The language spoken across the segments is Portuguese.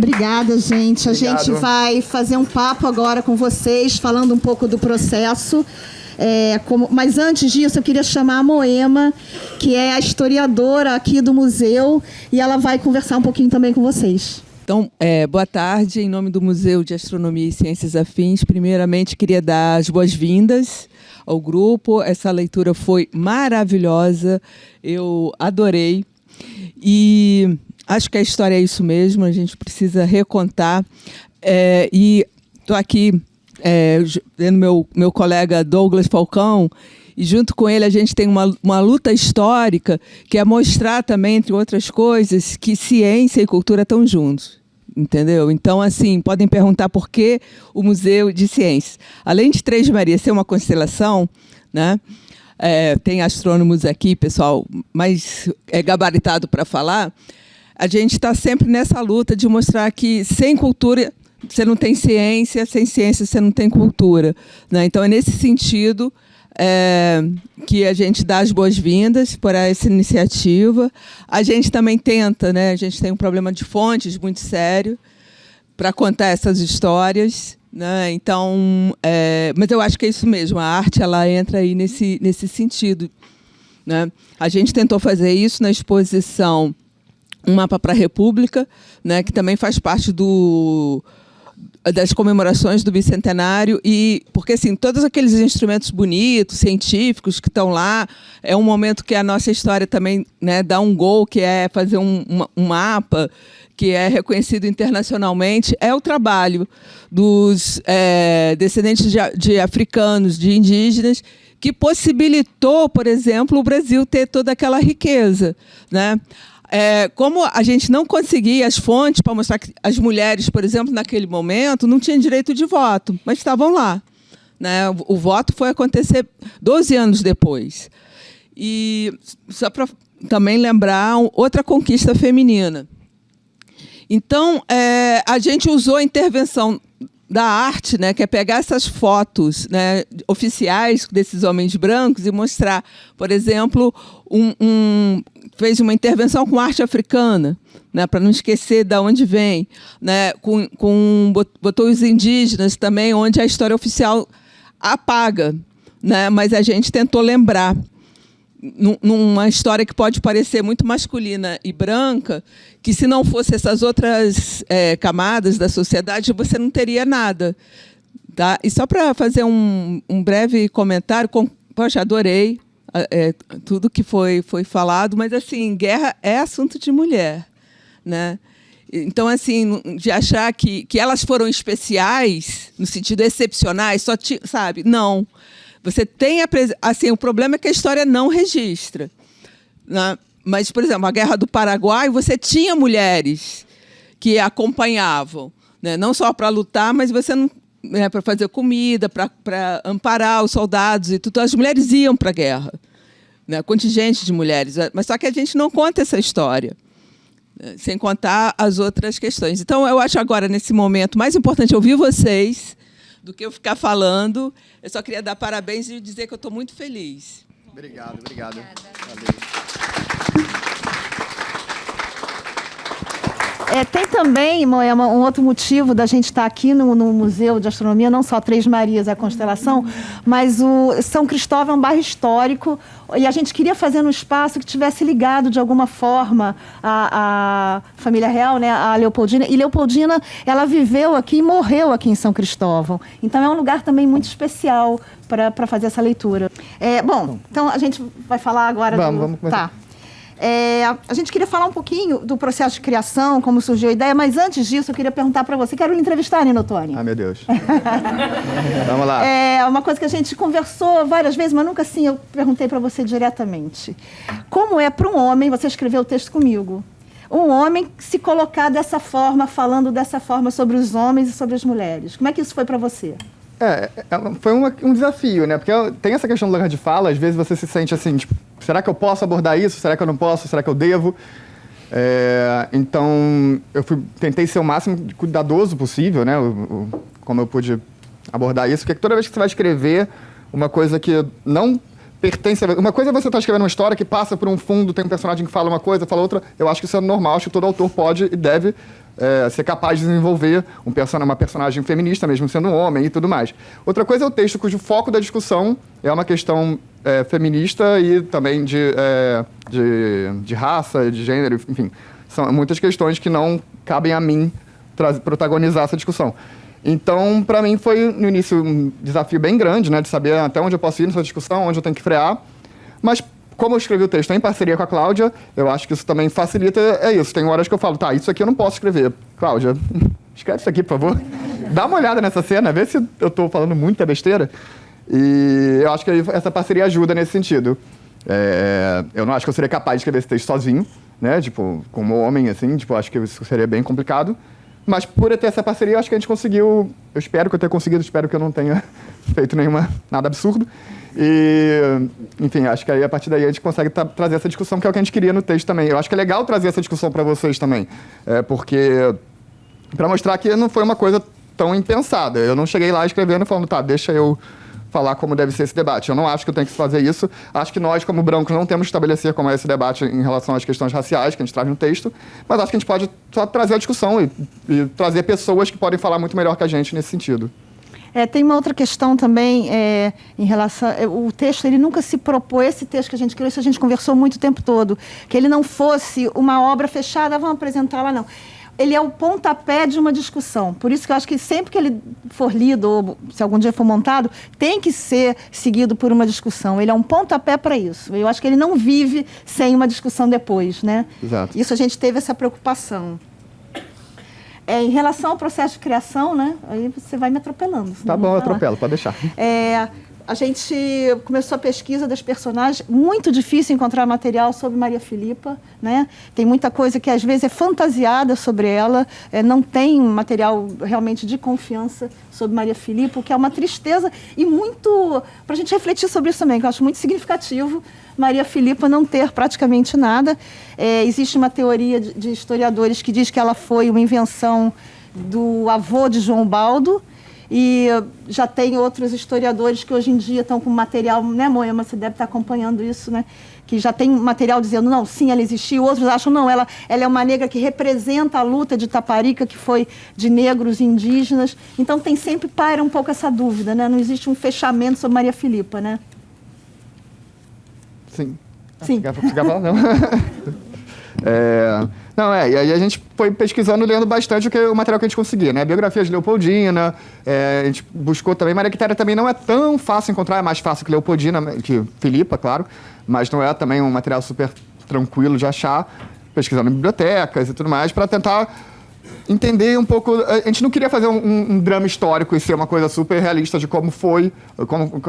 Obrigada, gente. A Obrigado. gente vai fazer um papo agora com vocês, falando um pouco do processo. Mas antes disso, eu queria chamar a Moema, que é a historiadora aqui do museu, e ela vai conversar um pouquinho também com vocês. Então, boa tarde. Em nome do Museu de Astronomia e Ciências Afins, primeiramente queria dar as boas-vindas ao grupo. Essa leitura foi maravilhosa, eu adorei. E acho que a história é isso mesmo, a gente precisa recontar. E estou aqui vendo meu colega Douglas Falcão, e junto com ele a gente tem uma luta histórica que é mostrar também, entre outras coisas, que ciência e cultura estão juntos. Entendeu? Então, assim, podem perguntar por que o Museu de Ciências. Além de Três Marias ser uma constelação, né? Tem astrônomos aqui, pessoal, mais gabaritado para falar. A gente está sempre nessa luta de mostrar que sem cultura você não tem ciência, sem ciência você não tem cultura, né? Então, é nesse sentido que a gente dá as boas-vindas para essa iniciativa. A gente também tenta, né? A gente tem um problema de fontes muito sério para contar essas histórias, né? Então, mas eu acho que é isso mesmo, a arte ela entra aí nesse sentido, né? A gente tentou fazer isso na exposição Um Mapa para a República, né? Que também faz parte das comemorações do bicentenário, e porque assim, todos aqueles instrumentos bonitos, científicos que estão lá, é um momento que a nossa história também, né, dá um gol, que é fazer um mapa que é reconhecido internacionalmente, é o trabalho dos descendentes de africanos, de indígenas, que possibilitou, por exemplo, o Brasil ter toda aquela riqueza, né? Como a gente não conseguia as fontes para mostrar que as mulheres, por exemplo, naquele momento, não tinham direito de voto, mas estavam lá, né? O voto foi acontecer 12 anos depois. E só para também lembrar outra conquista feminina. Então, a gente usou a intervenção da arte, né, que é pegar essas fotos, né, oficiais desses homens brancos e mostrar, por exemplo, fez uma intervenção com arte africana, né, para não esquecer de onde vem, né, botou os indígenas também, onde a história oficial apaga, né, mas a gente tentou lembrar numa história que pode parecer muito masculina e branca, que se não fosse essas outras camadas da sociedade, você não teria nada. Tá? E só para fazer um breve comentário, poxa, adorei tudo que foi falado, mas assim, guerra é assunto de mulher, né? Então, assim, de achar que elas foram especiais, no sentido excepcionais, sabe? Não. Você tem assim, o problema é que a história não registra, né? Mas, por exemplo, a Guerra do Paraguai, você tinha mulheres que acompanhavam, né? Não só para lutar, mas você não, para fazer comida, para amparar os soldados e tudo. As mulheres iam para a guerra, né? Contingente de mulheres, mas só que a gente não conta essa história, né? Sem contar as outras questões. Então, eu acho agora, nesse momento, mais importante ouvir vocês do que eu ficar falando. Eu só queria dar parabéns e dizer que eu estou muito feliz. Obrigado. Valeu. Tem também, Moema, um outro motivo da gente estar aqui no Museu de Astronomia, não só Três Marias, a constelação, mas o São Cristóvão é um bairro histórico, e a gente queria fazer um espaço que tivesse ligado, de alguma forma, à família real, né, a Leopoldina. E Leopoldina, ela viveu aqui e morreu aqui em São Cristóvão. Então, é um lugar também muito especial para fazer essa leitura. Bom, então a gente vai falar agora Vamos começar. Tá. A gente queria falar um pouquinho do processo de criação, como surgiu a ideia, mas antes disso eu queria perguntar para você, quero lhe entrevistar, Nino Toni. Ah, meu Deus. Vamos lá. É uma coisa que a gente conversou várias vezes, mas nunca assim eu perguntei para você diretamente. Como é para um homem, você escreveu o texto comigo, um homem se colocar dessa forma, falando dessa forma sobre os homens e sobre as mulheres? Como é que isso foi para você? Foi um desafio, né? Porque tem essa questão do lugar de fala, às vezes você se sente assim, tipo, será que eu posso abordar isso? Será que eu não posso? Será que eu devo? Então, eu tentei ser o máximo de cuidadoso possível, né? Como eu pude abordar isso, porque toda vez que você vai escrever uma coisa que não pertence... Uma coisa é você estar escrevendo uma história que passa por um fundo, tem um personagem que fala uma coisa, fala outra. Eu acho que isso é normal, acho que todo autor pode e deve ser capaz de desenvolver uma personagem feminista, mesmo sendo um homem e tudo mais. Outra coisa é o texto cujo foco da discussão é uma questão feminista e também de raça, de gênero, enfim. São muitas questões que não cabem a mim protagonizar essa discussão. Então, para mim, foi, no início, um desafio bem grande, né, de saber até onde eu posso ir nessa discussão, onde eu tenho que frear. Mas, como eu escrevi o texto em parceria com a Cláudia, eu acho que isso também facilita, isso. Tem horas que eu falo, tá, isso aqui eu não posso escrever. Cláudia, escreve isso aqui, por favor. Dá uma olhada nessa cena, vê se eu estou falando muita besteira. E eu acho que essa parceria ajuda nesse sentido. Eu não acho que eu seria capaz de escrever esse texto sozinho, né, tipo, como homem, assim, tipo, acho que isso seria bem complicado. Mas por ter essa parceria, eu acho que a gente conseguiu... Eu espero que eu tenha conseguido, espero que eu não tenha feito nada absurdo. E, enfim, acho que aí, a partir daí a gente consegue trazer essa discussão, que é o que a gente queria no texto também. Eu acho que é legal trazer essa discussão para vocês também. Porque... para mostrar que não foi uma coisa tão impensada. Eu não cheguei lá escrevendo e falando, tá, deixa eu falar como deve ser esse debate. Eu não acho que eu tenho que fazer isso. Acho que nós, como brancos, não temos que estabelecer como é esse debate em relação às questões raciais que a gente traz no texto, mas acho que a gente pode só trazer a discussão e trazer pessoas que podem falar muito melhor que a gente nesse sentido. Tem uma outra questão também em relação... o texto, ele nunca se propôs, esse texto que a gente criou, isso a gente conversou muito o tempo todo, que ele não fosse uma obra fechada, vamos apresentar lá, não. Ele é o pontapé de uma discussão. Por isso que eu acho que sempre que ele for lido, ou se algum dia for montado, tem que ser seguido por uma discussão. Ele é um pontapé para isso. Eu acho que ele não vive sem uma discussão depois, né? Exato. Isso a gente teve essa preocupação. Em relação ao processo de criação, né? Aí você vai me atropelando. Tá bom, eu atropelo, pode deixar. A gente começou a pesquisa das personagens, muito difícil encontrar material sobre Maria Filipa, né? Tem muita coisa que às vezes é fantasiada sobre ela, não tem material realmente de confiança sobre Maria Filipa, o que é uma tristeza e muito... para a gente refletir sobre isso também, que eu acho muito significativo Maria Filipa não ter praticamente nada. Existe uma teoria de historiadores que diz que ela foi uma invenção do avô de João Baldo, e já tem outros historiadores que hoje em dia estão com material, né, Moema, você deve estar acompanhando isso, né? Que já tem material dizendo, não, sim, ela existiu. Outros acham, não, ela é uma negra que representa a luta de Taparica, que foi de negros e indígenas. Então, sempre paira um pouco essa dúvida, né? Não existe um fechamento sobre Maria Filipa, né? Sim. Sim. Você quer falar? Não. E aí a gente foi pesquisando, lendo bastante o material que a gente conseguia, né? Biografia de Leopoldina, a gente buscou também. Maria Quitéria também não é tão fácil encontrar, é mais fácil que Leopoldina, que Filipa, claro, mas não é também um material super tranquilo de achar, pesquisando em bibliotecas e tudo mais, para tentar entender um pouco... A gente não queria fazer um drama histórico e ser uma coisa super realista de como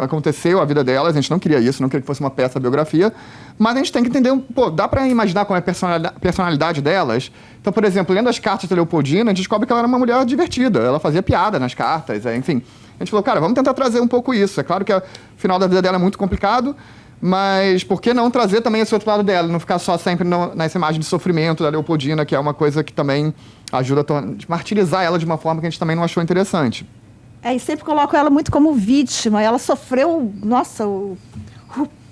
aconteceu a vida delas, a gente não queria isso, não queria que fosse uma peça biografia, mas a gente tem que entender, dá para imaginar como é a personalidade delas. Então, por exemplo, lendo as cartas da Leopoldina, a gente descobre que ela era uma mulher divertida, ela fazia piada nas cartas, enfim. A gente falou, cara, vamos tentar trazer um pouco isso. É claro que o final da vida dela é muito complicado, mas por que não trazer também esse outro lado dela, não ficar só sempre nessa imagem de sofrimento da Leopoldina, que é uma coisa que também ajuda a martirizar ela de uma forma que a gente também não achou interessante. E sempre coloco ela muito como vítima. Ela sofreu, nossa, o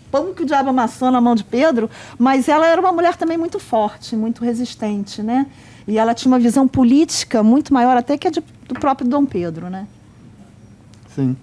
pão que o diabo amassou na mão de Pedro, mas ela era uma mulher também muito forte, muito resistente, né? E ela tinha uma visão política muito maior até que a do próprio Dom Pedro, né? Sim.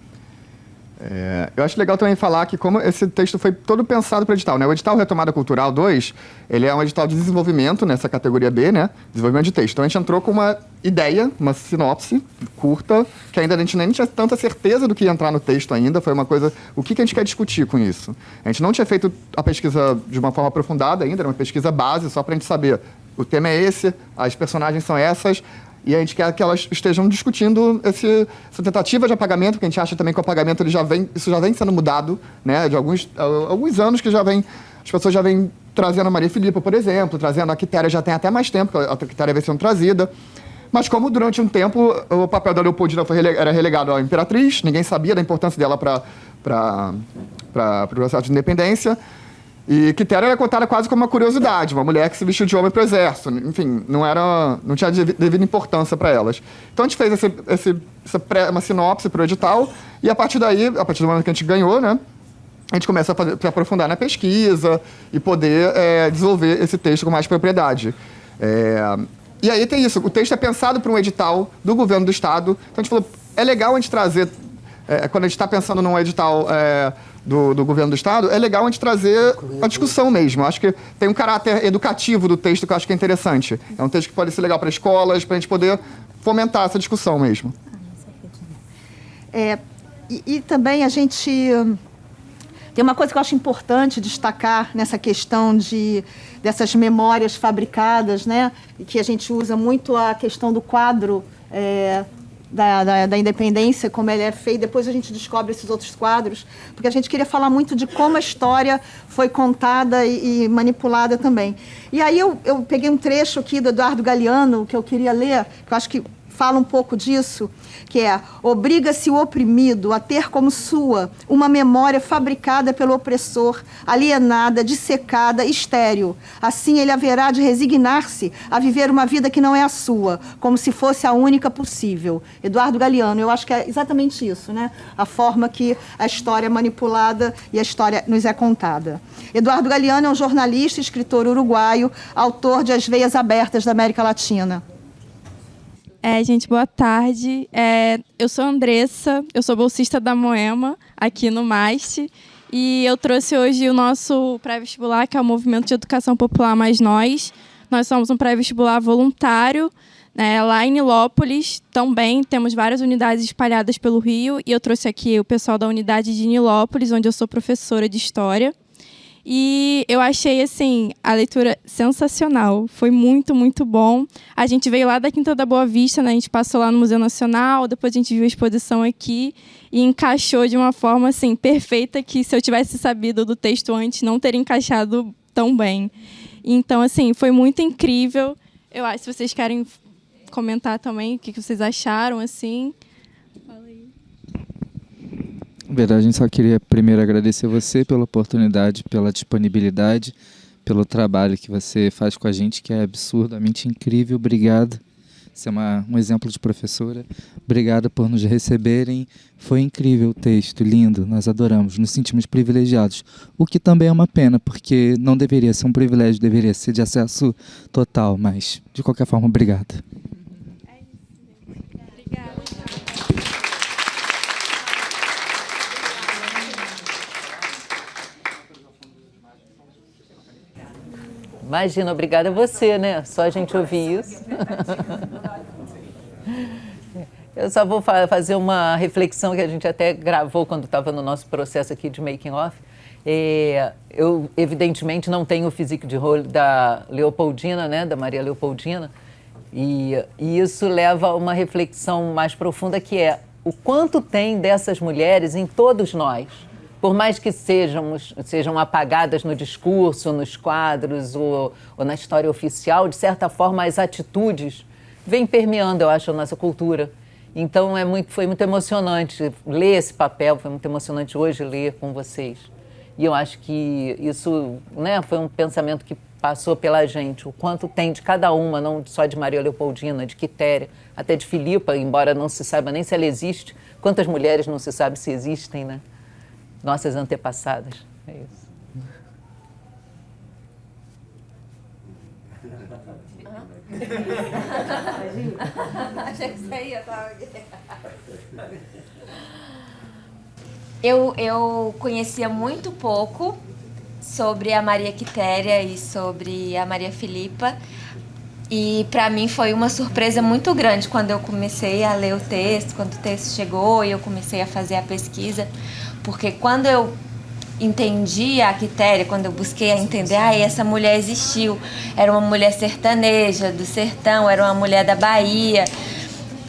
Eu acho legal também falar que como esse texto foi todo pensado para o edital, né? O edital Retomada Cultural 2, ele é um edital de desenvolvimento nessa categoria B, né? Desenvolvimento de texto. Então a gente entrou com uma ideia, uma sinopse curta, que ainda a gente nem tinha tanta certeza do que ia entrar no texto ainda. Foi uma coisa... O que a gente quer discutir com isso? A gente não tinha feito a pesquisa de uma forma aprofundada ainda, era uma pesquisa base, só para a gente saber. O tema é esse, as personagens são essas... E a gente quer que elas estejam discutindo essa tentativa de apagamento, porque a gente acha também que o apagamento isso já vem sendo mudado, né? De alguns anos que as pessoas já vêm trazendo a Maria Filipa, por exemplo, trazendo a Quitéria, já tem até mais tempo que a Quitéria vem sendo trazida. Mas como durante um tempo o papel da Leopoldina era relegado à imperatriz, ninguém sabia da importância dela para o processo de independência. E Quitéria era contada quase como uma curiosidade, uma mulher que se vestiu de homem para o exército. Enfim, não tinha devida importância para elas. Então a gente fez uma sinopse para o edital, e a partir do momento que a gente ganhou, né, a gente começa a se aprofundar na pesquisa e poder desenvolver esse texto com mais propriedade. E aí tem isso, o texto é pensado para um edital do governo do Estado. Então a gente falou, é legal a gente trazer, quando a gente está pensando num edital do governo do Estado, é legal a gente trazer a discussão mesmo. Eu acho que tem um caráter educativo do texto que eu acho que é interessante. É um texto que pode ser legal para escolas, para a gente poder fomentar essa discussão mesmo. E também a gente... Tem uma coisa que eu acho importante destacar nessa questão dessas memórias fabricadas, né? E que a gente usa muito a questão do quadro da independência, como ele é feito. Depois a gente descobre esses outros quadros, porque a gente queria falar muito de como a história foi contada e manipulada também. E aí eu peguei um trecho aqui do Eduardo Galeano, que eu queria ler, que eu acho que fala um pouco disso, que é: obriga-se o oprimido a ter como sua uma memória fabricada pelo opressor, alienada, dissecada, estéril. Assim ele haverá de resignar-se a viver uma vida que não é a sua, como se fosse a única possível. Eduardo Galeano, eu acho que é exatamente isso, né? A forma que a história é manipulada e a história nos é contada. Eduardo Galeano é um jornalista e escritor uruguaio, autor de As Veias Abertas da América Latina. Gente, boa tarde. Eu sou a Andressa, eu sou bolsista da Moema, aqui no MAST, e eu trouxe hoje o nosso pré-vestibular, que é o Movimento de Educação Popular Mais Nós. Nós somos um pré-vestibular voluntário, lá em Nilópolis. Também temos várias unidades espalhadas pelo Rio, e eu trouxe aqui o pessoal da unidade de Nilópolis, onde eu sou professora de História. E eu achei, assim, a leitura sensacional. Foi muito, muito bom. A gente veio lá da Quinta da Boa Vista, né? A gente passou lá no Museu Nacional, depois a gente viu a exposição aqui e encaixou de uma forma, assim, perfeita, que se eu tivesse sabido do texto antes, não teria encaixado tão bem. Então, assim, foi muito incrível. Eu acho, se vocês querem comentar também o que vocês acharam, assim... Na verdade, a gente só queria primeiro agradecer você pela oportunidade, pela disponibilidade, pelo trabalho que você faz com a gente, que é absurdamente incrível. Obrigado. Você é um exemplo de professora. Obrigado por nos receberem. Foi incrível o texto, lindo, nós adoramos, nos sentimos privilegiados. O que também é uma pena, porque não deveria ser um privilégio, deveria ser de acesso total, mas, de qualquer forma, obrigado. Imagina, obrigada a você, né? Só a gente ouvir isso. Eu só vou fazer uma reflexão que a gente até gravou quando estava no nosso processo aqui de making off. Eu, evidentemente, não tenho o physique de rôle da Leopoldina, né? Da Maria Leopoldina. E isso leva a uma reflexão mais profunda, que é o quanto tem dessas mulheres em todos nós. Por mais que sejam apagadas no discurso, nos quadros ou na história oficial, de certa forma as atitudes vêm permeando, eu acho, a nossa cultura. Então foi muito emocionante ler esse papel, foi muito emocionante hoje ler com vocês. E eu acho que isso, né, foi um pensamento que passou pela gente, o quanto tem de cada uma, não só de Maria Leopoldina, de Quitéria, até de Filipa, embora não se saiba nem se ela existe, quantas mulheres não se sabe se existem, né? Nossas antepassadas, é isso. Achei que você ia estar... Eu conhecia muito pouco sobre a Maria Quitéria e sobre a Maria Filipa, e para mim foi uma surpresa muito grande quando eu comecei a ler o texto, quando o texto chegou e eu comecei a fazer a pesquisa, porque quando eu entendi a Quitéria, quando eu busquei a entender, essa mulher existiu, era uma mulher sertaneja, do sertão, era uma mulher da Bahia,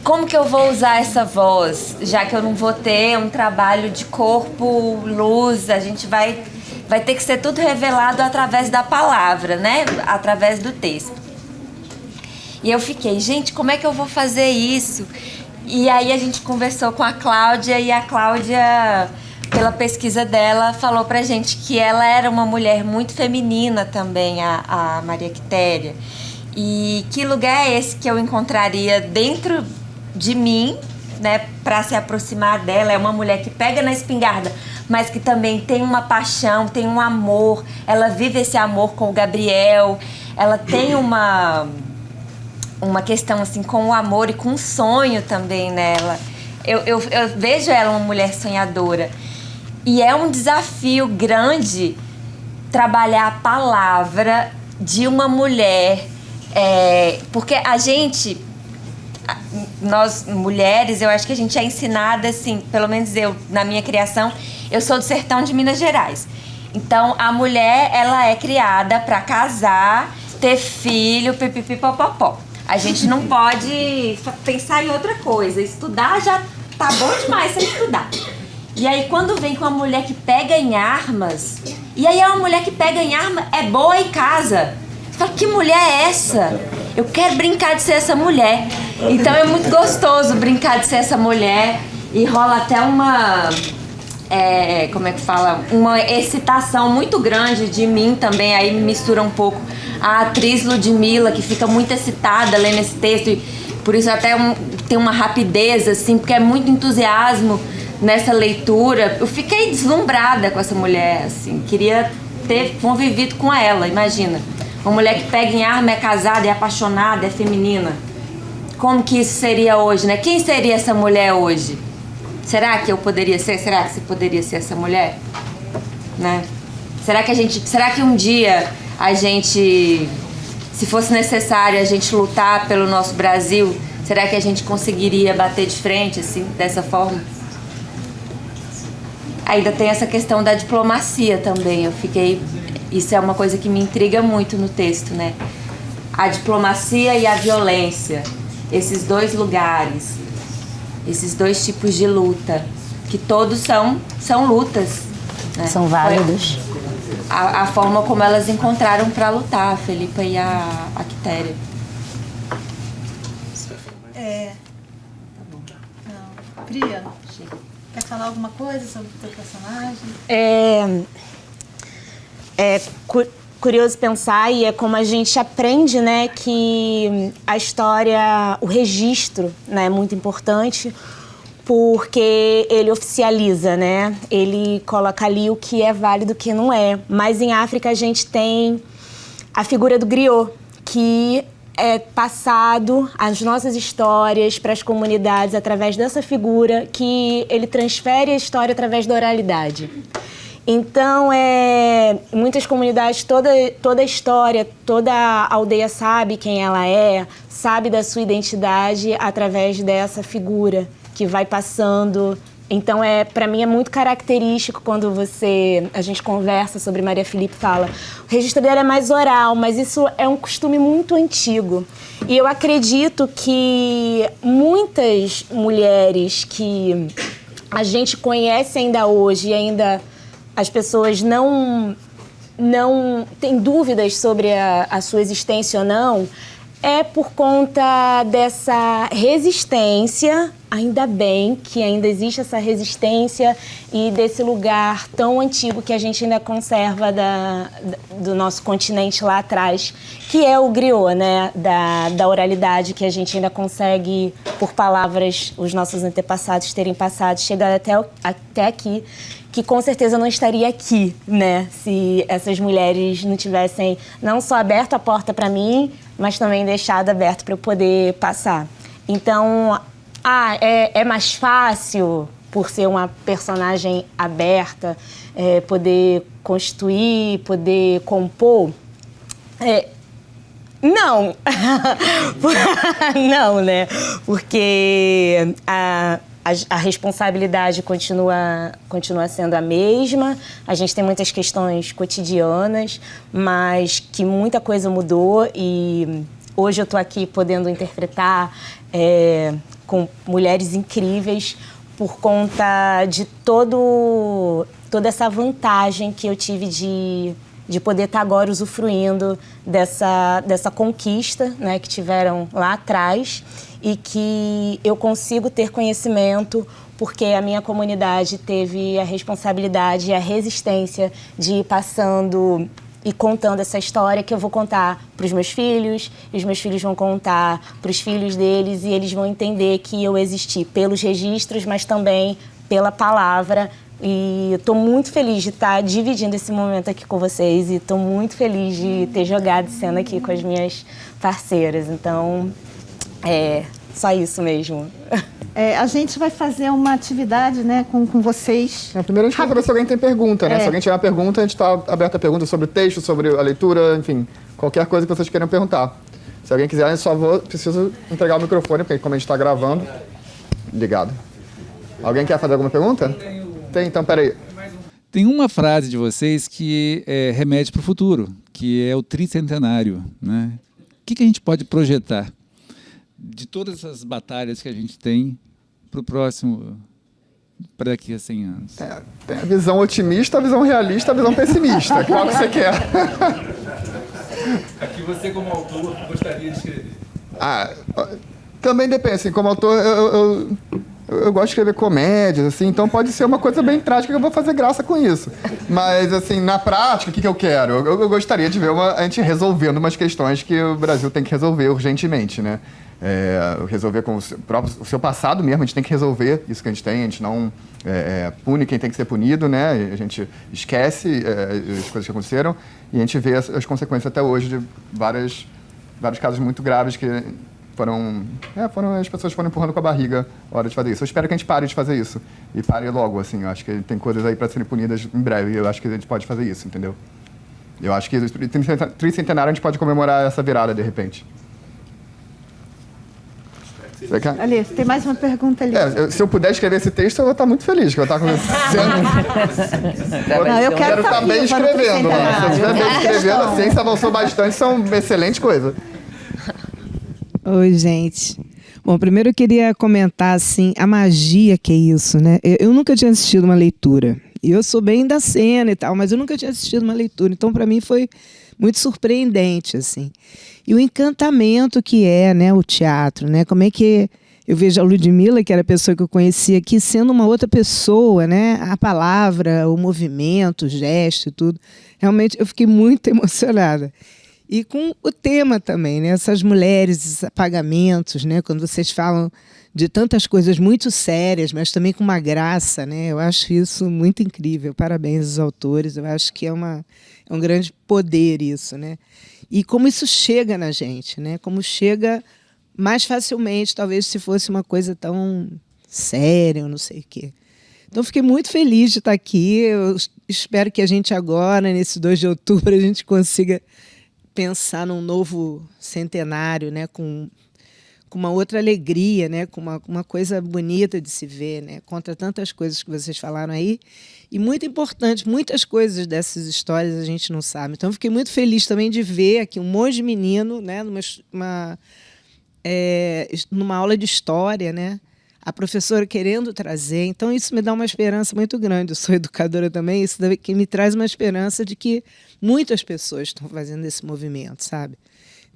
como que eu vou usar essa voz, já que eu não vou ter um trabalho de corpo, luz, a gente vai ter que ser tudo revelado através da palavra, né? Através do texto. E eu fiquei, gente, como é que eu vou fazer isso? E aí a gente conversou com a Cláudia, e a Cláudia, pela pesquisa dela, falou pra gente que ela era uma mulher muito feminina também, a Maria Quitéria. E que lugar é esse que eu encontraria dentro de mim, né, para se aproximar dela. É uma mulher que pega na espingarda, mas que também tem uma paixão, tem um amor. Ela vive esse amor com o Gabriel. Ela tem uma questão assim com o amor e com o sonho também nela. Eu vejo ela uma mulher sonhadora. E é um desafio grande trabalhar a palavra de uma mulher, porque nós mulheres, eu acho que a gente é ensinada assim, pelo menos eu, na minha criação, eu sou do sertão de Minas Gerais. Então, a mulher, ela é criada para casar, ter filho, pipipipopopó. A gente não pode pensar em outra coisa. Estudar já tá bom demais sem estudar. E aí, quando vem com uma mulher que pega em armas, e aí é uma mulher que pega em arma, é boa e casa. Você fala, que mulher é essa? Eu quero brincar de ser essa mulher. Então é muito gostoso brincar de ser essa mulher. E rola até uma... como é que fala? Uma excitação muito grande de mim também. Aí mistura um pouco a atriz Ludmilla, que fica muito excitada lendo esse texto. E por isso até tem uma rapidez, assim, porque é muito entusiasmo nessa leitura. Eu fiquei deslumbrada com essa mulher, assim. Queria ter convivido com ela, imagina. Uma mulher que pega em arma, é casada, é apaixonada, é feminina. Como que isso seria hoje, né? Quem seria essa mulher hoje? Será que eu poderia ser? Será que você poderia ser essa mulher? Né? Será que um dia a gente, se fosse necessário a gente lutar pelo nosso Brasil, será que a gente conseguiria bater de frente, assim, dessa forma? Ainda tem essa questão da diplomacia também. Isso é uma coisa que me intriga muito no texto, né? A diplomacia e a violência. Esses dois lugares, esses dois tipos de luta, que todos são lutas, né? São válidos. A forma como elas encontraram para lutar, a Felipa e a Quitéria. Tá bom. Não. Priya, quer falar alguma coisa sobre o teu personagem? Curioso pensar, e é como a gente aprende, né, que a história, o registro, né, é muito importante, porque ele oficializa, né? Ele coloca ali o que é válido e o que não é. Mas em África a gente tem a figura do griot, que é passado as nossas histórias para as comunidades através dessa figura, que ele transfere a história através da oralidade. Então, muitas comunidades, toda a história, toda a aldeia sabe quem ela é, sabe da sua identidade através dessa figura que vai passando. Então, para mim, é muito característico quando a gente conversa sobre Maria Filipe, fala, o registro dela é mais oral, mas isso é um costume muito antigo. E eu acredito que muitas mulheres que a gente conhece ainda hoje e ainda as pessoas não têm dúvidas sobre a sua existência ou não, é por conta dessa resistência, ainda bem que ainda existe essa resistência e desse lugar tão antigo que a gente ainda conserva do nosso continente lá atrás, que é o griot, né? Da oralidade que a gente ainda consegue, por palavras, os nossos antepassados terem passado, chegar até aqui, que com certeza não estaria aqui, né? Se essas mulheres não tivessem não só aberto a porta para mim, mas também deixado aberto para eu poder passar. Então, é mais fácil, por ser uma personagem aberta, poder constituir, poder compor? Não! Não, né? Porque a responsabilidade continua sendo a mesma. A gente tem muitas questões cotidianas, mas que muita coisa mudou e hoje eu estou aqui podendo interpretar com mulheres incríveis por conta de toda essa vantagem que eu tive de poder estar agora usufruindo dessa conquista, né, que tiveram lá atrás e que eu consigo ter conhecimento porque a minha comunidade teve a responsabilidade e a resistência de ir passando e contando essa história que eu vou contar para os meus filhos, e os meus filhos vão contar para os filhos deles, e eles vão entender que eu existi pelos registros, mas também pela palavra. E estou muito feliz de estar dividindo esse momento aqui com vocês, e estou muito feliz de ter jogado cena aqui com as minhas parceiras. Então, só isso mesmo. A gente vai fazer uma atividade, né, com vocês. Primeiro a gente vai saber se alguém tem pergunta, né? Se alguém tiver uma pergunta, a gente está aberto a perguntas sobre o texto, sobre a leitura, enfim, qualquer coisa que vocês queiram perguntar. Se alguém quiser, eu preciso entregar o microfone, porque como a gente está gravando... Ligado. Alguém quer fazer alguma pergunta? Tem, então peraí. Tem uma frase de vocês que remete para o futuro, que é o tricentenário, né? O que a gente pode projetar de todas essas batalhas que a gente tem para o próximo, para daqui a 100 anos? Tem a visão otimista, a visão realista, a visão pessimista. Qual que você quer? Aqui você, como autor, gostaria de escrever. Também depende. Assim, como autor, eu gosto de escrever comédias, assim, então pode ser uma coisa bem trágica que eu vou fazer graça com isso. Mas, assim, na prática, o que eu quero? Eu gostaria de ver a gente resolvendo umas questões que o Brasil tem que resolver urgentemente, né? Resolver com o seu passado mesmo, a gente tem que resolver isso que a gente não pune quem tem que ser punido, né? A gente esquece as coisas que aconteceram e a gente vê as consequências até hoje de vários casos muito graves que as pessoas foram empurrando com a barriga a hora de fazer isso. Eu espero que a gente pare de fazer isso e pare logo, assim. Eu acho que tem coisas aí para serem punidas em breve e eu acho que a gente pode fazer isso, entendeu? Eu acho que o tricentenário a gente pode comemorar essa virada, de repente. Ali, tem mais uma pergunta ali. Se eu puder escrever esse texto, eu vou estar muito feliz, que eu vou estar eu quero estar bem escrevendo. Se eu estiver bem escrevendo, a ciência avançou bastante, isso é uma excelente coisa. Oi, gente. Bom, primeiro eu queria comentar, assim, a magia que é isso, né? Eu nunca tinha assistido uma leitura. E eu sou bem da cena e tal, mas eu nunca tinha assistido uma leitura. Então, para mim, foi muito surpreendente, assim. E o encantamento que é, né, o teatro, né? Como é que eu vejo a Ludmilla, que era a pessoa que eu conhecia aqui, sendo uma outra pessoa, né? A palavra, o movimento, o gesto e tudo. Realmente, eu fiquei muito emocionada. E com o tema também, né? Essas mulheres, esses apagamentos, né? Quando vocês falam de tantas coisas muito sérias, mas também com uma graça, né? Eu acho isso muito incrível. Parabéns aos autores. Eu acho que é um grande poder isso, né? E como isso chega na gente, né? Como chega mais facilmente, talvez se fosse uma coisa tão séria, ou não sei o quê. Então, fiquei muito feliz de estar aqui. Eu espero que a gente agora, nesse 2 de outubro, a gente consiga pensar num novo centenário, né, com uma outra alegria, né, com uma coisa bonita de se ver, né, contra tantas coisas que vocês falaram aí. E muito importante, muitas coisas dessas histórias a gente não sabe. Então, fiquei muito feliz também de ver aqui um monte de menino, né, numa aula de história, né, a professora querendo trazer. Então, isso me dá uma esperança muito grande. Eu sou educadora também, isso que me traz uma esperança de que muitas pessoas estão fazendo esse movimento, sabe?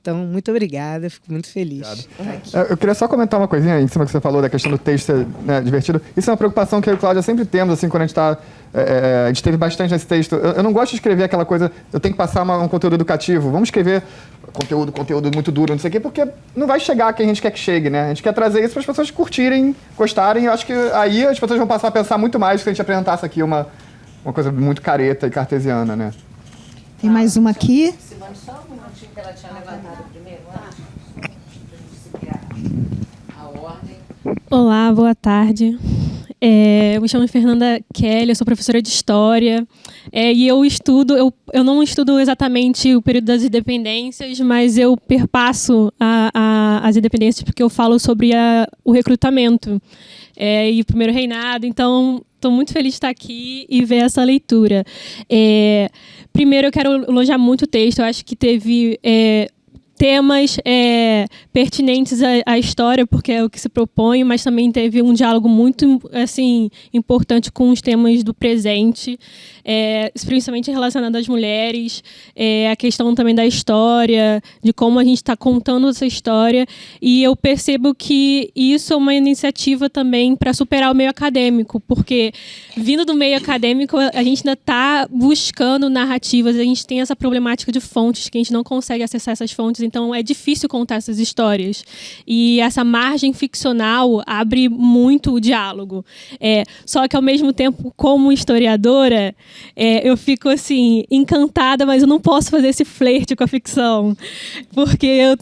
Então, muito obrigada, fico muito feliz. Eu queria só comentar uma coisinha em cima que você falou da questão do texto ser, né, divertido. Isso é uma preocupação que eu e a Cláudia sempre temos, assim, quando a gente está... a gente teve bastante nesse texto. Eu não gosto de escrever aquela coisa, eu tenho que passar um conteúdo educativo. Vamos escrever conteúdo muito duro, não sei o quê, porque não vai chegar a quem a gente quer que chegue, né? A gente quer trazer isso para as pessoas curtirem, gostarem. Eu acho que aí as pessoas vão passar a pensar muito mais se a gente apresentasse aqui uma coisa muito careta e cartesiana, né? Tem mais uma aqui. Simone, só um minutinho que ela tinha levantado primeiro, a ordem. Olá, boa tarde. Eu me chamo Fernanda Kelly, eu sou professora de História e eu não estudo exatamente o período das independências, mas eu perpasso as independências porque eu falo sobre o recrutamento e o primeiro reinado, então estou muito feliz de estar aqui e ver essa leitura. Primeiro, eu quero elogiar muito o texto, eu acho que teve temas pertinentes à história, porque é o que se propõe, mas também teve um diálogo muito assim, importante com os temas do presente, principalmente relacionado às mulheres, a questão também da história, de como a gente está contando essa história, e eu percebo que isso é uma iniciativa também para superar o meio acadêmico, porque vindo do meio acadêmico, a gente ainda está buscando narrativas, a gente tem essa problemática de fontes, que a gente não consegue acessar essas fontes, então é difícil contar essas histórias. E essa margem ficcional abre muito o diálogo. Só que, ao mesmo tempo, como historiadora, eu fico assim, encantada, mas eu não posso fazer esse flerte com a ficção, porque eu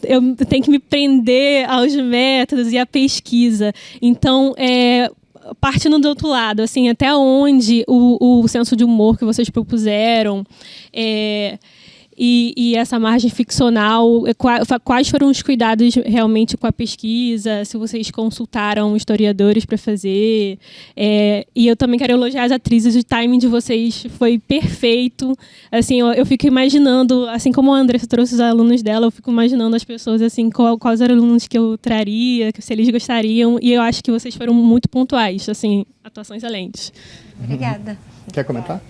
tenho que me prender aos métodos e à pesquisa. Então, partindo do outro lado, assim, até onde o senso de humor que vocês propuseram e essa margem ficcional, quais foram os cuidados realmente com a pesquisa, se vocês consultaram historiadores para fazer. E eu também quero elogiar as atrizes, o timing de vocês foi perfeito. Assim, eu fico imaginando, assim como a Andressa trouxe os alunos dela, eu fico imaginando as pessoas, assim, quais eram os alunos que eu traria, se eles gostariam, e eu acho que vocês foram muito pontuais, assim, atuações excelentes. Obrigada. Quer comentar?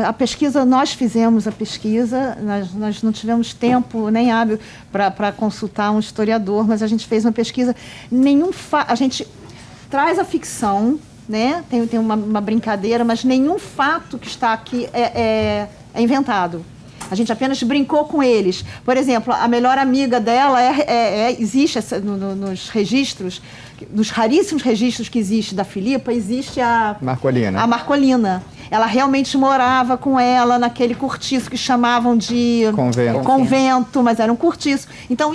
A pesquisa, nós fizemos a pesquisa, nós não tivemos tempo nem hábil para consultar um historiador, mas a gente fez uma pesquisa. A gente traz a ficção, né? Tem uma brincadeira, mas nenhum fato que está aqui é inventado. A gente apenas brincou com eles. Por exemplo, a melhor amiga dela existe nos registros, nos raríssimos registros que existe da Filipa, existe a Marcolina. Ela realmente morava com ela naquele cortiço que chamavam de convento, mas era um cortiço. Então,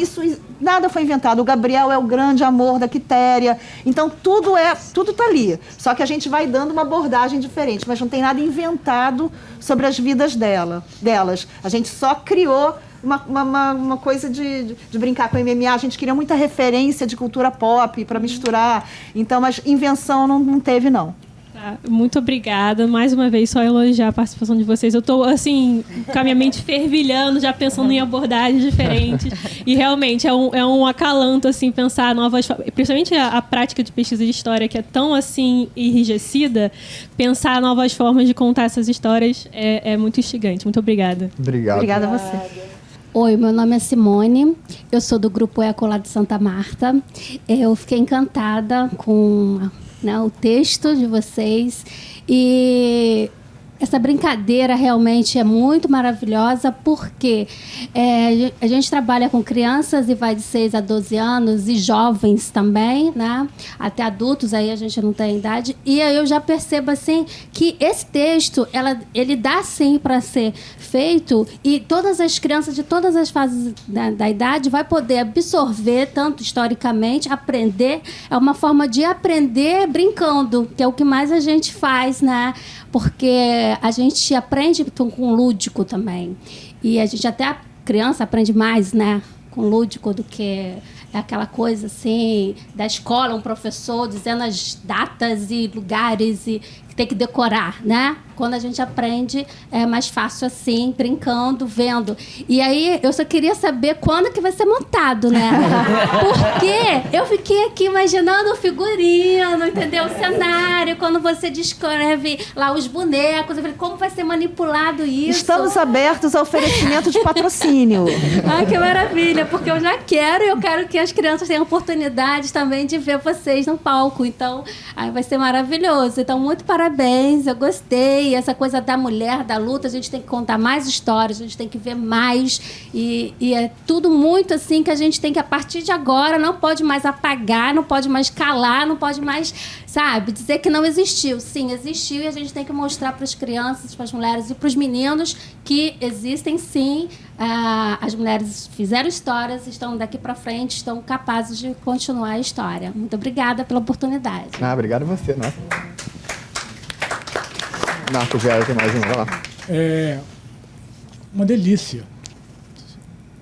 nada foi inventado. O Gabriel é o grande amor da Quitéria. Então, tudo está ali. Só que a gente vai dando uma abordagem diferente, mas não tem nada inventado sobre as vidas delas. A gente só criou uma coisa de brincar com o MMA. A gente queria muita referência de cultura pop para misturar. Então, mas invenção não teve, não. Muito obrigada. Mais uma vez, só elogiar a participação de vocês. Eu estou, assim, com a minha mente fervilhando, já pensando em abordagens diferentes. E, realmente, é um acalanto, assim, pensar novas... Principalmente a prática de pesquisa de história, que é tão, assim, enrijecida, pensar novas formas de contar essas histórias é muito instigante. Muito obrigada. Obrigada a você. Oi, meu nome é Simone, eu sou do Grupo Eco lá de Santa Marta. Eu fiquei encantada com o texto de vocês e essa brincadeira realmente é muito maravilhosa porque a gente trabalha com crianças e vai de 6 a 12 anos e jovens também, né? Até adultos, aí a gente não tem idade. E aí eu já percebo assim que esse texto, ele dá sim para ser feito e todas as crianças de todas as fases da idade vai poder absorver, tanto historicamente, aprender. É uma forma de aprender brincando, que é o que mais a gente faz, né? Porque a gente aprende com lúdico também. E a criança aprende mais, né, com lúdico do que aquela coisa assim da escola, um professor dizendo as datas e lugares e que tem que decorar, né? Quando a gente aprende, é mais fácil assim, brincando, vendo. E aí, eu só queria saber quando que vai ser montado, né? Porque eu fiquei aqui imaginando o figurino, entendeu? O cenário, quando você descreve lá os bonecos, eu falei, como vai ser manipulado isso? Estamos abertos ao oferecimento de patrocínio. Ai, que maravilha, porque eu já quero e eu quero que as crianças tenham oportunidade também de ver vocês no palco. Então, aí vai ser maravilhoso. Então, muito parabéns, eu gostei. Essa coisa da mulher, da luta, a gente tem que contar mais histórias, a gente tem que ver mais e é tudo muito assim que a gente tem que, a partir de agora, não pode mais apagar, não pode mais calar, não pode mais, sabe, dizer que não existiu. Sim, existiu e a gente tem que mostrar para as crianças, para as mulheres e para os meninos que existem sim. As mulheres fizeram histórias, estão daqui para frente, estão capazes de continuar a história. Muito obrigada pela oportunidade. Obrigado a você, nossa. Marcos Vera tem mais um, vai lá. Uma delícia.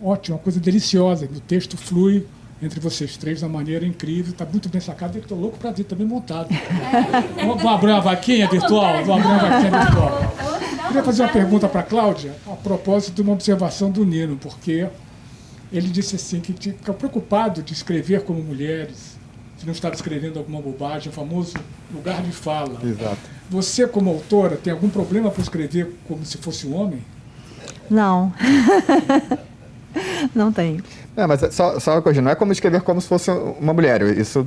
Ótimo, uma coisa deliciosa. O texto flui entre vocês três de uma maneira incrível. Está muito bem sacado. Estou louco para ver também montado. Vamos abrir uma vaquinha virtual? Queria fazer uma pergunta para a Cláudia a propósito de uma observação do Nino, porque ele disse assim que fica preocupado de escrever como mulheres, se não estava escrevendo alguma bobagem, o famoso lugar de fala. Exato. Você, como autora, tem algum problema para escrever como se fosse um homem? Não. Não tenho. Mas só uma coisa, não é como escrever como se fosse uma mulher. Isso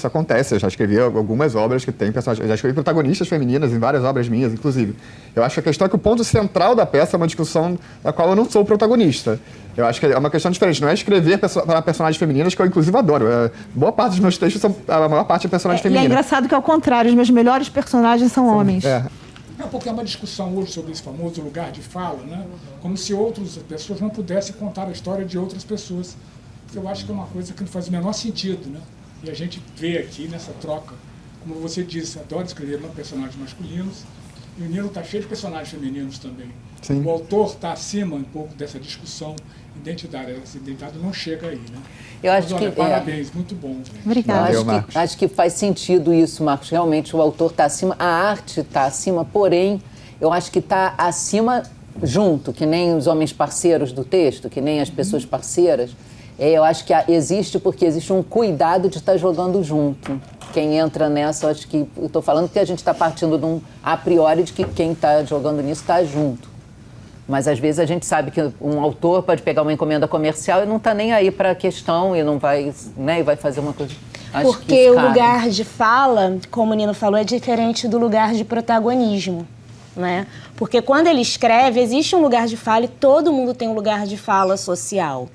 acontece. Eu já escrevi algumas obras que têm personagens. Eu já escrevi protagonistas femininas em várias obras minhas, inclusive. Eu acho que a questão é que o ponto central da peça é uma discussão da qual eu não sou o protagonista. Eu acho que é uma questão diferente. Não é escrever para personagens femininas, que eu, inclusive, adoro. Boa parte dos meus textos são a maior parte de personagens E femininas. é engraçado que, ao contrário, os meus melhores personagens são homens. Não, porque há uma discussão hoje sobre esse famoso lugar de fala, né? Como se outras pessoas não pudessem contar a história de outras pessoas. Eu acho que é uma coisa que não faz o menor sentido, né? E a gente vê aqui nessa troca, como você disse, adora escrever personagens masculinos, e o Nilo está cheio de personagens femininos também. Sim. O autor está acima um pouco dessa discussão identitária. Essa identidade não chega aí, né? Eu acho Mas, olha, que parabéns, muito bom. Obrigada. Acho que faz sentido isso, Marcos. Realmente o autor está acima, a arte está acima, porém, eu acho que está acima junto, que nem os homens parceiros do texto, que nem as pessoas parceiras. Eu acho que existe porque existe um cuidado de estar jogando junto. Quem entra nessa, eu acho que... Eu estou falando que a gente está partindo de a priori de que quem está jogando nisso está junto. Mas, às vezes, a gente sabe que um autor pode pegar uma encomenda comercial e não está nem aí para a questão e não vai, né, e vai fazer uma coisa... Porque o lugar de fala, como o Nino falou, é diferente do lugar de protagonismo, né? Porque quando ele escreve, existe um lugar de fala e todo mundo tem um lugar de fala social.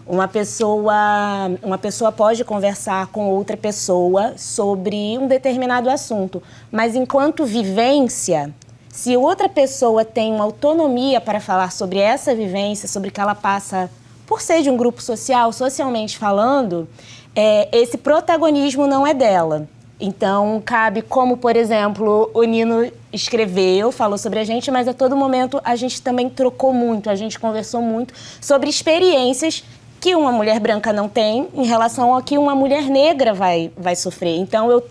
Uma pessoa pode conversar com outra pessoa sobre um determinado assunto, mas enquanto vivência, se outra pessoa tem uma autonomia para falar sobre essa vivência, sobre o que ela passa por ser de um grupo social, socialmente falando, esse protagonismo não é dela. Então, cabe como, por exemplo, o Nino escreveu, falou sobre a gente, mas a todo momento a gente também trocou muito, a gente conversou muito sobre experiências que uma mulher branca não tem em relação ao que uma mulher negra vai sofrer. Então, eu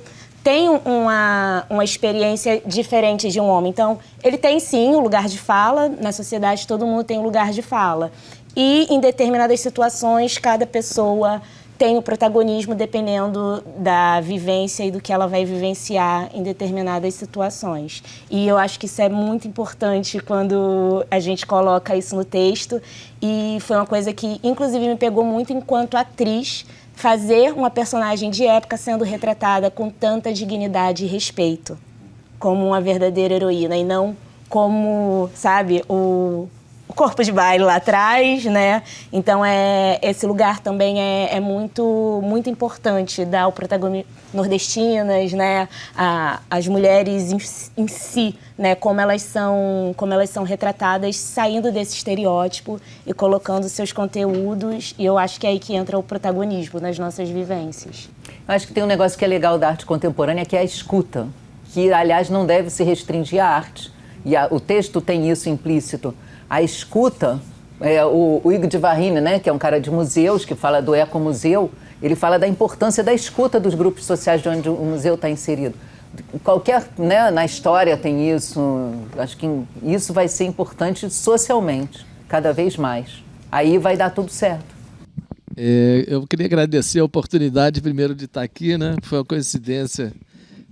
tenho uma experiência diferente de um homem. Então, ele tem, sim, um lugar de fala. Na sociedade, todo mundo tem um lugar de fala. E, em determinadas situações, cada pessoa tem o protagonismo dependendo da vivência e do que ela vai vivenciar em determinadas situações. E eu acho que isso é muito importante quando a gente coloca isso no texto. E foi uma coisa que, inclusive, me pegou muito enquanto atriz, fazer uma personagem de época sendo retratada com tanta dignidade e respeito, como uma verdadeira heroína, e não como, sabe, o corpo de baile lá atrás, né? Então, esse lugar também é muito, muito importante, dar o protagonismo nordestinas, né? As mulheres em si, né? Como elas são retratadas, saindo desse estereótipo e colocando seus conteúdos. E eu acho que é aí que entra o protagonismo nas nossas vivências. Eu acho que tem um negócio que é legal da arte contemporânea, que é a escuta, que, aliás, não deve se restringir à arte. E o texto tem isso implícito. A escuta, o Hugo de Varine, né, que é um cara de museus, que fala do ecomuseu, ele fala da importância da escuta dos grupos sociais de onde o museu está inserido. Né, na história tem isso, acho que isso vai ser importante socialmente, cada vez mais. Aí vai dar tudo certo. Eu queria agradecer a oportunidade, primeiro, de estar aqui, né? Foi uma coincidência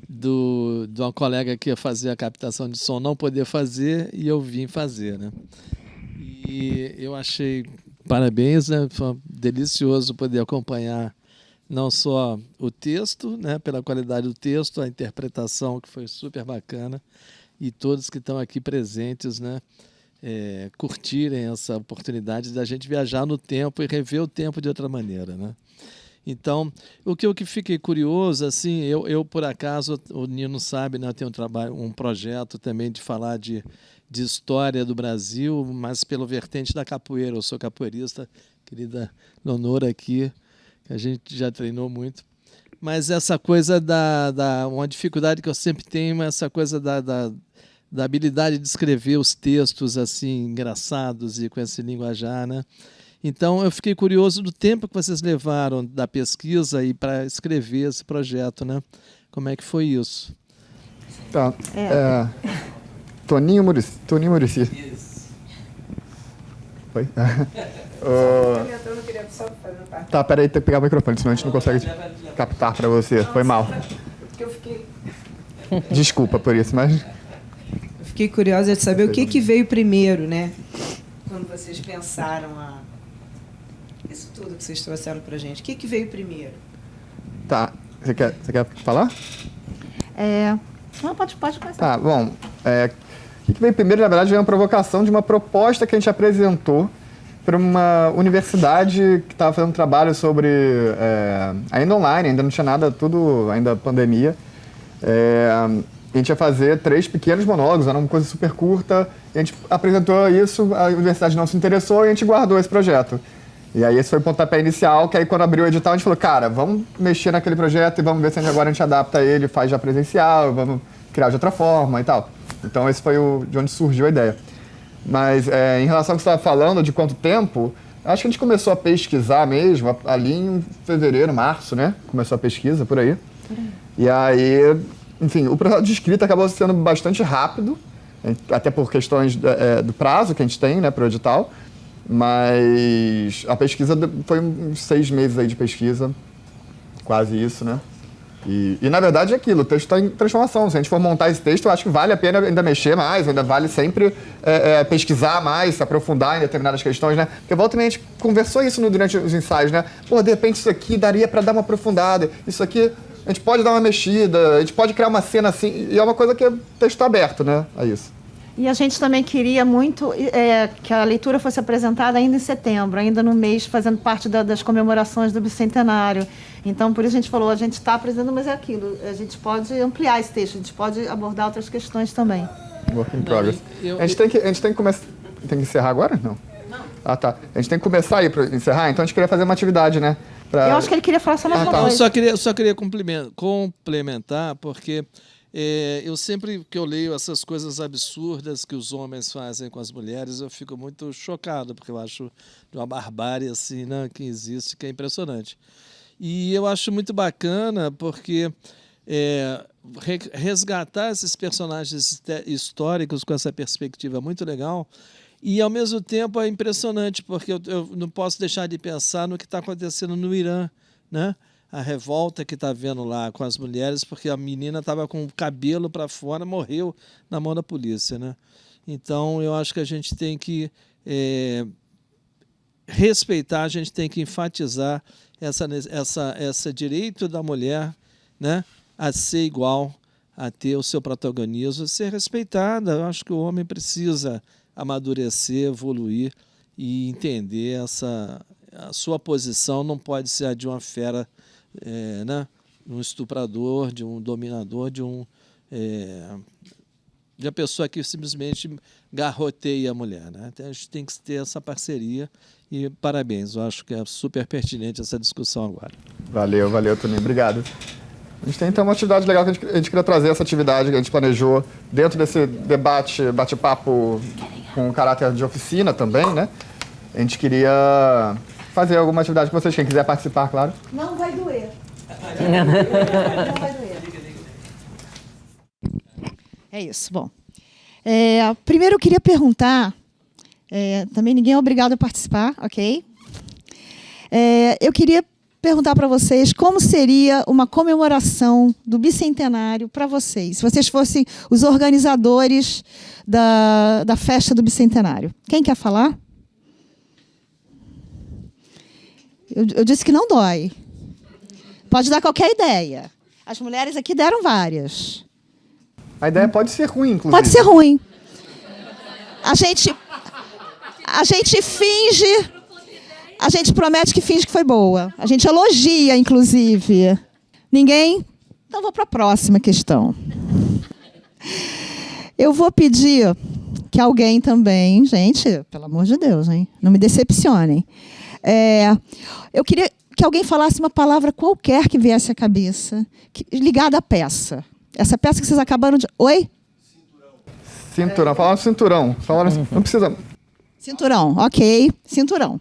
de uma colega que ia fazer a captação de som não poder fazer e eu vim fazer, né? E eu achei, parabéns, né? Foi delicioso poder acompanhar não só o texto, né? Pela qualidade do texto, a interpretação que foi super bacana, e todos que estão aqui presentes, né? Curtirem essa oportunidade da gente viajar no tempo e rever o tempo de outra maneira, né? Então, o que fiquei curioso, assim, eu por acaso, o Nino sabe, né, eu tenho um projeto também de falar de história do Brasil, mas pelo vertente da capoeira. Eu sou capoeirista, querida Leonora aqui, que a gente já treinou muito. Mas essa coisa uma dificuldade que eu sempre tenho, essa coisa da habilidade de escrever os textos assim engraçados e com esse linguajar, né? Então, eu fiquei curioso do tempo que vocês levaram da pesquisa e para escrever esse projeto, né? Como é que foi isso? Tá. Toninho Muricy. Foi? Tá, peraí, tem que pegar o microfone, senão a gente não consegue captar para você. Foi mal. Desculpa por isso, mas... Eu fiquei curiosa de saber o que veio primeiro, né? Quando vocês pensaram isso tudo que vocês trouxeram pra gente. O que veio primeiro? Tá. Você quer falar? Não, pode começar. Tá, bom. O que veio primeiro, na verdade, veio uma provocação de uma proposta que a gente apresentou para uma universidade que estava fazendo um trabalho sobre, ainda online, ainda não tinha nada, tudo ainda pandemia. A gente ia fazer 3 pequenos monólogos, era uma coisa super curta, e a gente apresentou isso, a universidade não se interessou e a gente guardou esse projeto. E aí esse foi o pontapé inicial, que aí quando abriu o edital a gente falou, cara, vamos mexer naquele projeto e vamos ver se agora a gente adapta ele, faz já presencial, vamos criar de outra forma e tal. Então esse foi de onde surgiu a ideia. Mas em relação ao que você estava falando, de quanto tempo, acho que a gente começou a pesquisar mesmo, ali em fevereiro, março, né? Começou a pesquisa, por aí. E aí, enfim, o processo de escrita acabou sendo bastante rápido, até por questões do prazo que a gente tem, né, para o edital. Mas a pesquisa foi uns 6 meses aí de pesquisa, quase isso, né? E na verdade é aquilo, o texto está em transformação. Se a gente for montar esse texto, eu acho que vale a pena ainda mexer mais, ainda vale sempre pesquisar mais, se aprofundar em determinadas questões, né? Porque volta e meia a gente conversou isso durante os ensaios, né? Pô, de repente isso aqui daria para dar uma aprofundada, isso aqui a gente pode dar uma mexida, a gente pode criar uma cena assim, e é uma coisa que o texto está aberto, né? É isso. E a gente também queria muito que a leitura fosse apresentada ainda em setembro, ainda no mês, fazendo parte das comemorações do Bicentenário. Então, por isso a gente falou, a gente está apresentando, mas é aquilo, a gente pode ampliar esse texto, a gente pode abordar outras questões também. Work in progress. A gente tem que começar... Tem que encerrar agora? Não. Ah, tá. A gente tem que começar aí para encerrar, então a gente queria fazer uma atividade, né? Eu acho que ele queria falar só mais uma coisa. Só queria complementar, porque... eu sempre que eu leio essas coisas absurdas que os homens fazem com as mulheres, eu fico muito chocado, porque eu acho de uma barbárie assim, né, que existe, que é impressionante. E eu acho muito bacana porque resgatar esses personagens históricos com essa perspectiva é muito legal. E, ao mesmo tempo, é impressionante, porque eu não posso deixar de pensar no que está acontecendo no Irã, né? A revolta que está havendo lá com as mulheres, porque a menina estava com o cabelo para fora, morreu na mão da polícia, né? Então, eu acho que a gente tem que respeitar, a gente tem que enfatizar esse direito da mulher, né, a ser igual, a ter o seu protagonismo, ser respeitada. Eu acho que o homem precisa amadurecer, evoluir e entender a sua posição não pode ser a de uma fera, né? Um estuprador, de um dominador, de uma pessoa que simplesmente garroteia a mulher, né? Então a gente tem que ter essa parceria e parabéns, eu acho que é super pertinente essa discussão agora. Valeu, Toninho, obrigado. A gente tem então uma atividade legal que a gente queria trazer, essa atividade que a gente planejou dentro desse bate-papo com caráter de oficina também, né? A gente queria fazer alguma atividade com vocês, quem quiser participar, claro. Não vai doer. Não vai doer. É isso, bom. Primeiro eu queria perguntar, também ninguém é obrigado a participar, ok? Eu queria perguntar para vocês como seria uma comemoração do Bicentenário para vocês, se vocês fossem os organizadores da festa do Bicentenário. Quem quer falar? Eu disse que não dói. Pode dar qualquer ideia. As mulheres aqui deram várias. A ideia pode ser ruim, inclusive. Pode ser ruim. A gente finge... A gente promete que finge que foi boa. A gente elogia, inclusive. Ninguém? Então vou para a próxima questão. Eu vou pedir que alguém também... Gente, pelo amor de Deus, hein? Não me decepcionem. Eu queria que alguém falasse uma palavra qualquer que viesse à cabeça, ligada à peça. Essa peça que vocês acabaram de... Oi? Cinturão. Falaram cinturão. Não precisa... Cinturão, ok. Cinturão.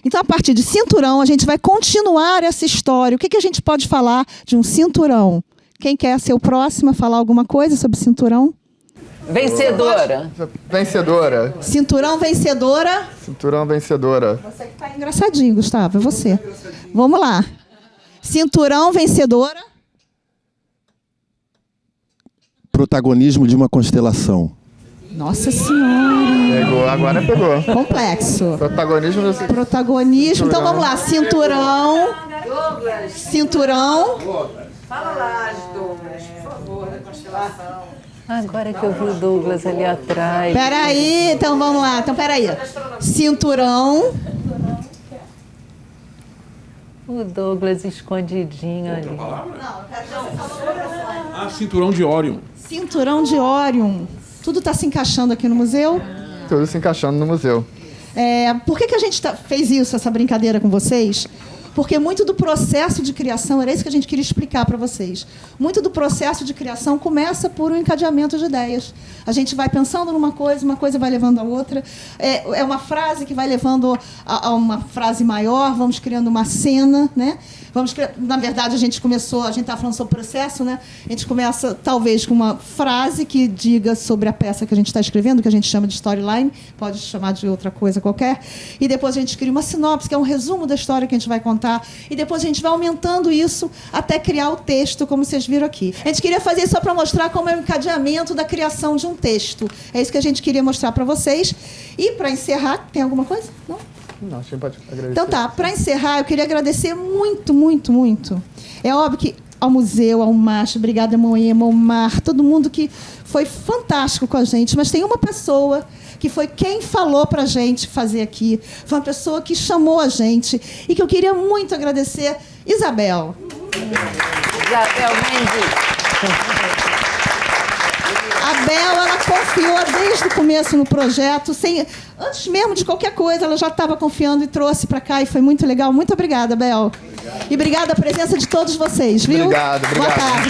Então, a partir de cinturão, a gente vai continuar essa história. O que a gente pode falar de um cinturão? Quem quer ser o próximo a falar alguma coisa sobre cinturão? Vencedora. Vencedora. Cinturão vencedora. Cinturão vencedora. Você que tá engraçadinho, Gustavo, é você. Vamos lá. Cinturão vencedora. Protagonismo de uma constelação. Nossa Senhora. Pegou, agora pegou. Complexo. Protagonismo. Protagonismo. Então vamos lá. Cinturão. Cinturão. Fala lá, Douglas, por favor, da constelação. Agora que eu vi o Douglas ali atrás. Peraí, então vamos lá. Então peraí. Cinturão. O Douglas escondidinho ali. Cinturão de Órion. Cinturão de Órion. Tudo está se encaixando aqui no museu? Tudo se encaixando no museu. Por que a gente fez isso, essa brincadeira com vocês? Porque muito do processo de criação, era isso que a gente queria explicar para vocês. Muito do processo de criação começa por um encadeamento de ideias. A gente vai pensando numa coisa, uma coisa vai levando a outra. É uma frase que vai levando a uma frase maior, vamos criando uma cena, né? Na verdade, a gente estava falando sobre o processo, né? A gente começa, talvez, com uma frase que diga sobre a peça que a gente está escrevendo, que a gente chama de storyline, pode chamar de outra coisa qualquer, e depois a gente cria uma sinopse, que é um resumo da história que a gente vai contar, e depois a gente vai aumentando isso até criar o texto, como vocês viram aqui. A gente queria fazer isso só para mostrar como é o encadeamento da criação de um texto. É isso que a gente queria mostrar para vocês. E, para encerrar, tem alguma coisa? Não? Não, a gente pode agradecer. Então tá, para encerrar, eu queria agradecer muito, muito, muito. É óbvio que ao museu, ao MASP, obrigada Moema, ao Mar, todo mundo que foi fantástico com a gente, mas tem uma pessoa que foi quem falou para a gente fazer aqui, foi uma pessoa que chamou a gente e que eu queria muito agradecer, Isabel. Isabel Mendes. A Bel, ela confiou desde o começo no projeto, antes mesmo de qualquer coisa, ela já estava confiando e trouxe para cá e foi muito legal. Muito obrigada, Bel. Obrigado. E obrigada a presença de todos vocês, viu? Obrigado. Boa tarde.